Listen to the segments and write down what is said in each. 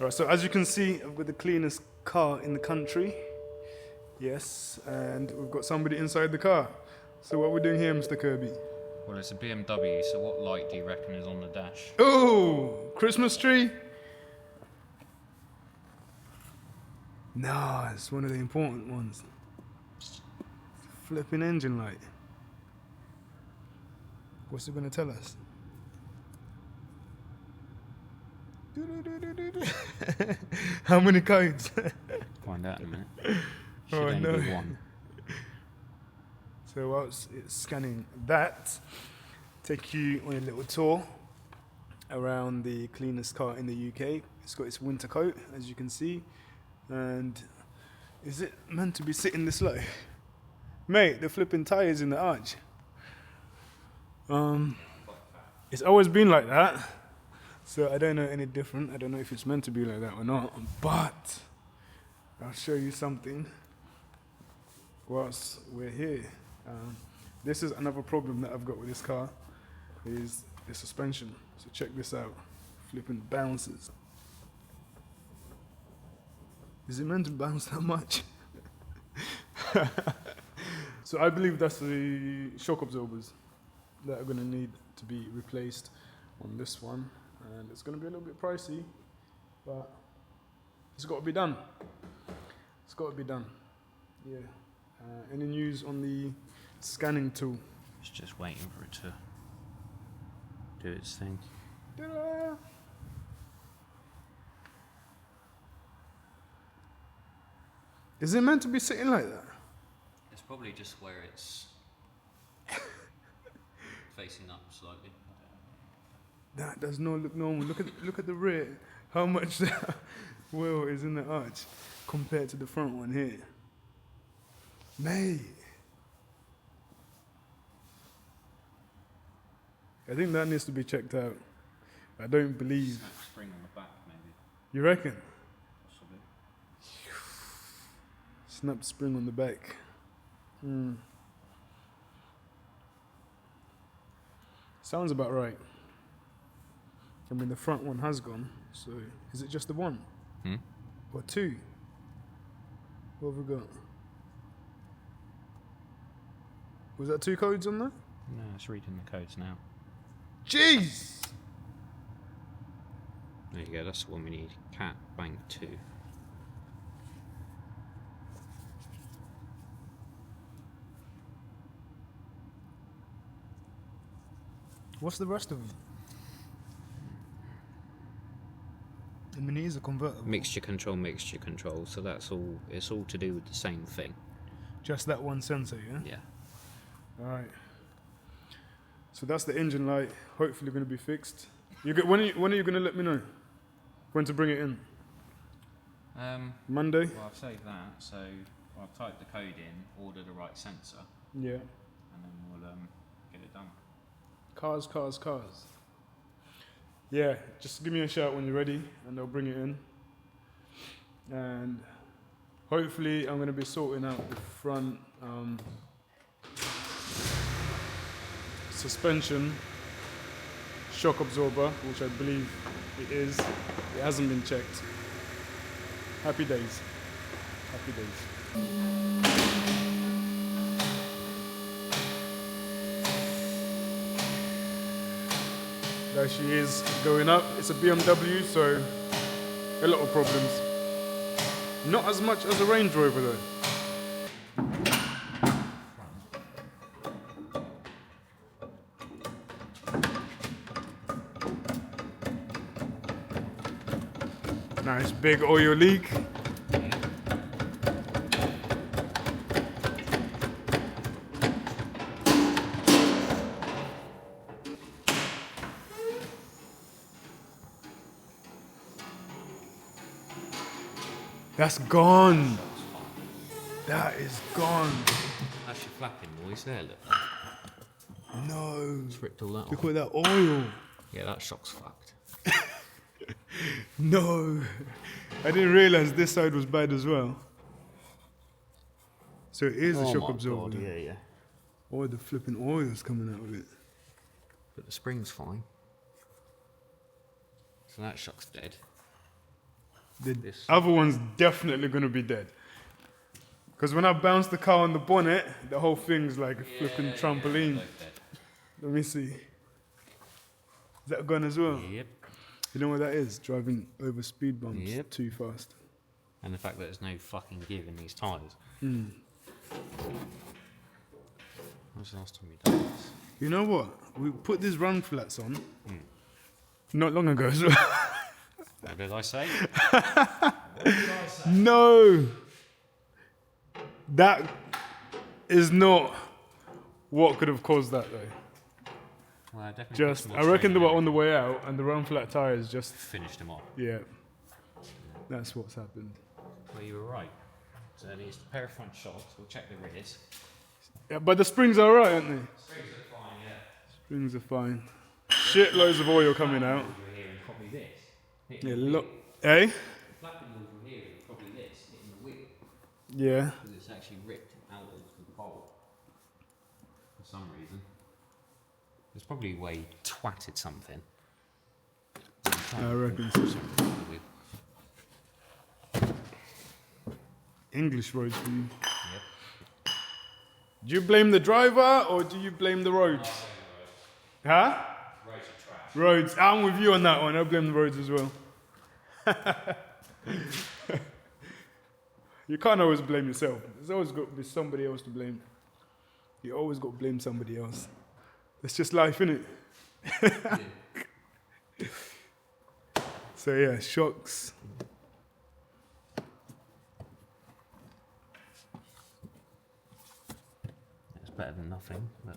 Alright, so as you can see, I've got the cleanest car in the country. Yes, and we've got somebody inside the car. So what are we doing here, Mr. Kirby? Well, it's a BMW, so what light do you reckon is on the dash? Oh, Christmas tree? Nah, it's one of the important ones. Flipping engine light. What's it gonna tell us? How many codes? Find out in a minute. Should Oh, only no. be one. So whilst it's scanning that, take you on a little tour around the cleanest car in the UK. It's got its winter coat, as you can see. And is it meant to be sitting this low? Mate, the flipping tyres in the arch. It's always been like that. So I don't know any different. I don't know if it's meant to be like that or not. But I'll show you something whilst we're here. This is another problem that I've got with this car, is the suspension. So check this out, flipping bounces. Is it meant to bounce that much? So I believe that's the shock absorbers that are gonna need to be replaced on this one. And it's gonna be a little bit pricey, but it's gotta be done. It's gotta be done, yeah. Any news on the scanning tool? It's just waiting for it to do its thing. Ta-da! Is it meant to be sitting like that? It's probably just where it's facing up slightly. That does not look normal. Look at the rear. How much that wheel is in the arch compared to the front one here. Mate. I think that needs to be checked out. I don't believe. Spring on the back, maybe. You reckon? Possibly. Snap spring on the back. Sounds about right. I mean, the front one has gone, so is it just the one? Or two? What have we got? Was that 2 codes on there? No, it's reading the codes now. Jeez! There you go, that's the one we need. Cat bank 2. What's the rest of them? I mean, it is a convertible. Mixture control, so that's all, it's all to do with the same thing. Just that one sensor, yeah? Yeah. Alright. So that's the engine light, hopefully going to be fixed. When are you going to let me know? When to bring it in? Monday? Well, I've saved that, so I've typed the code in, order the right sensor, Yeah. and then we'll get it done. Cars. Yeah, just give me a shout when you're ready and they'll bring it in. And hopefully I'm going to be sorting out the front suspension shock absorber, which I believe it is. It hasn't been checked. Happy days. Happy days. There she is going up. It's a BMW, so a lot of problems. Not as much as a Range Rover though. Nice big oil leak. That's gone. That is gone. That's your flapping noise there, look. No. It's ripped all that off. Look at that oil. Yeah, that shock's fucked. No. I didn't realise this side was bad as well. So it is a shock absorber. God, yeah. All the flipping oil's coming out of it. But the spring's fine. So that shock's dead. The This- other one's definitely going to be dead. Because when I bounce the car on the bonnet, the whole thing's like a flipping trampoline. Both dead. Let me see. Is that gone as well? Yep. You know what that is? Driving over speed bumps Yep. too fast. And the fact that there's no fucking give in these tyres. Hmm. When was the last time you done this? You know what? We put these run flats on not long ago as well. What did I say? No! That is not what could have caused that though. Well, I definitely Just, put some I more reckon they training were in on the way out and the run flat tyres just, it. Finished them off. yeah. That's what's happened. Well, you were right. So it needs a pair of front shocks. We'll check the rears. Yeah, but the springs are alright, aren't they? Springs are fine, yeah. Springs are fine. Shit loads of oil coming out. You're hearing probably this. Hitting Yeah, the wheel. look. Eh? The flapping noise you're hearing is probably this, hitting the wheel. Yeah. Because it's actually ripped outwards with the bolt. For some reason. There's probably a way he twatted something. I reckon so. English roads for you. Yep. Do you blame the driver or do you blame the roads? Huh? Roads are trash. Roads. I'm with you on that one. I blame the roads as well. You can't always blame yourself. There's always got to be somebody else to blame. You always got to blame somebody else. It's just life, innit? So yeah, shocks. It's better than nothing, but...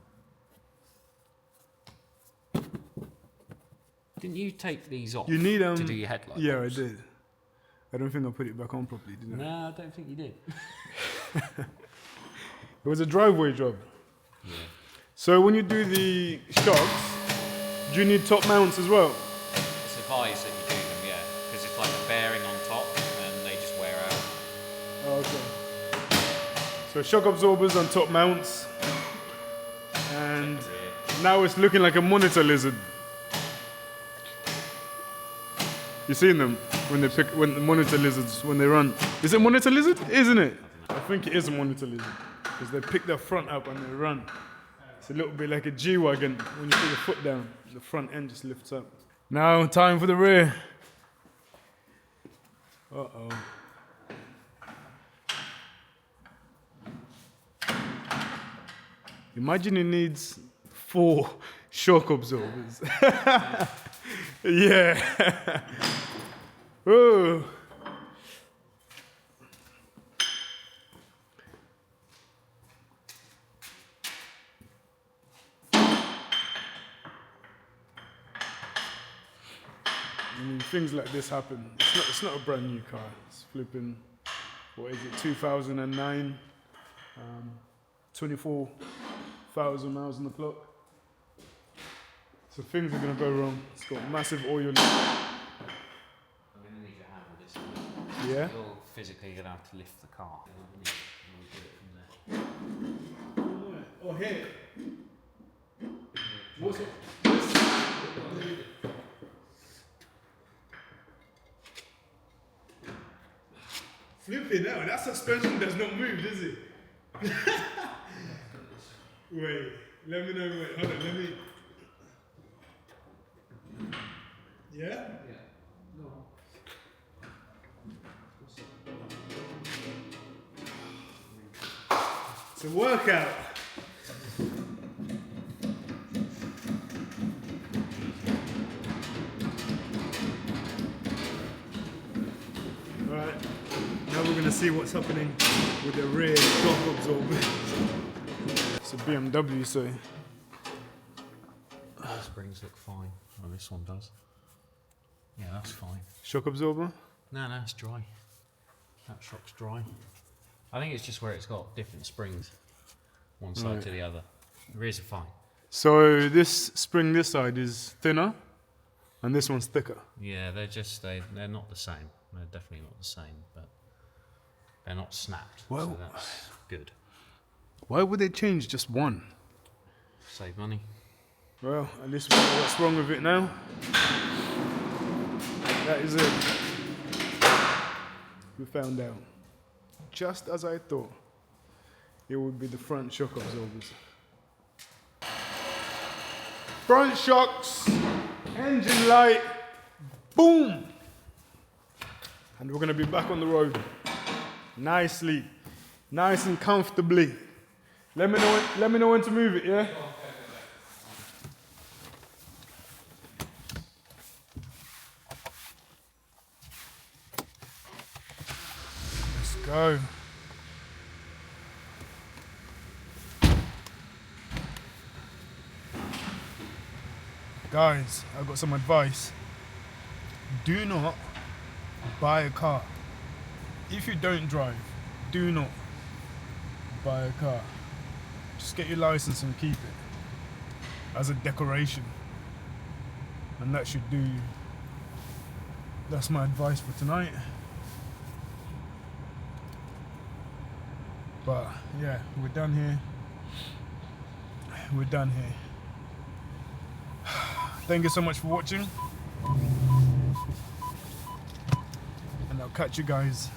Didn't you take these off You need to do your headlight Yeah, bulbs? I did. I don't think I put it back on properly, did I? No, I don't think you did. It was a driveway job. Yeah. So when you do the shocks, do you need top mounts as well? It's advised that you do them, yeah, because it's like a bearing on top and they just wear out. Oh, okay. So shock absorbers on top mounts. And Check the rear. now it's looking like a monitor lizard. You seen them when they pick when the monitor lizards when they run? Is it monitor lizard? Isn't it? I think it is a monitor lizard because they pick their front up and they run. It's a little bit like a G-wagon when you put your foot down. The front end just lifts up. Now time for the rear. Uh-oh. Imagine it needs 4 shock absorbers. Yeah. Ooh. I mean, things like this happen. It's not a brand new car. It's flipping, what is it, 2009, 24,000 miles on the clock. So things are gonna go wrong. It's got massive oil leak. I'm going to need your hand with this one. Yeah? You're physically going to have to lift the car. I'm gonna do it from there. Oh, here. What's it? Flipping out. That suspension does not move, does it? Wait. Let me know. Wait. Hold on. Let me. Yeah? Yeah. Go on. It's a workout. Alright, now we're going to see what's happening with the rear shock absorber. It's a BMW, so The springs look fine. Well, this one does. Yeah, that's fine. shock absorber. No, it's dry. That shock's dry. I think it's just where it's got different springs, one side to the other. The rears are fine. So this spring this side is thinner, and this one's thicker. Yeah, they're not the same. They're definitely not the same, but they're not snapped. Well- so that's good. Why would they change just one? Save money. Well, at least we know what's wrong with it now. That is it. we found out, just as I thought, it would be the front shock absorbers. Front shocks, engine light, boom! And we're gonna be back on the road. Nicely, nice and comfortably. Let me know when to move it, yeah? Let's go. Guys, I've got some advice. Do not buy a car. If you don't drive, do not buy a car. Just get your license and keep it as a decoration. And that should do you. That's my advice for tonight. But yeah, we're done here. We're done here. Thank you so much for watching. And I'll catch you guys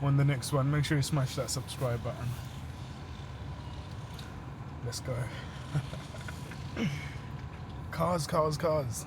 on the next one. Make sure you smash that subscribe button. Let's go. Cars, cars, cars.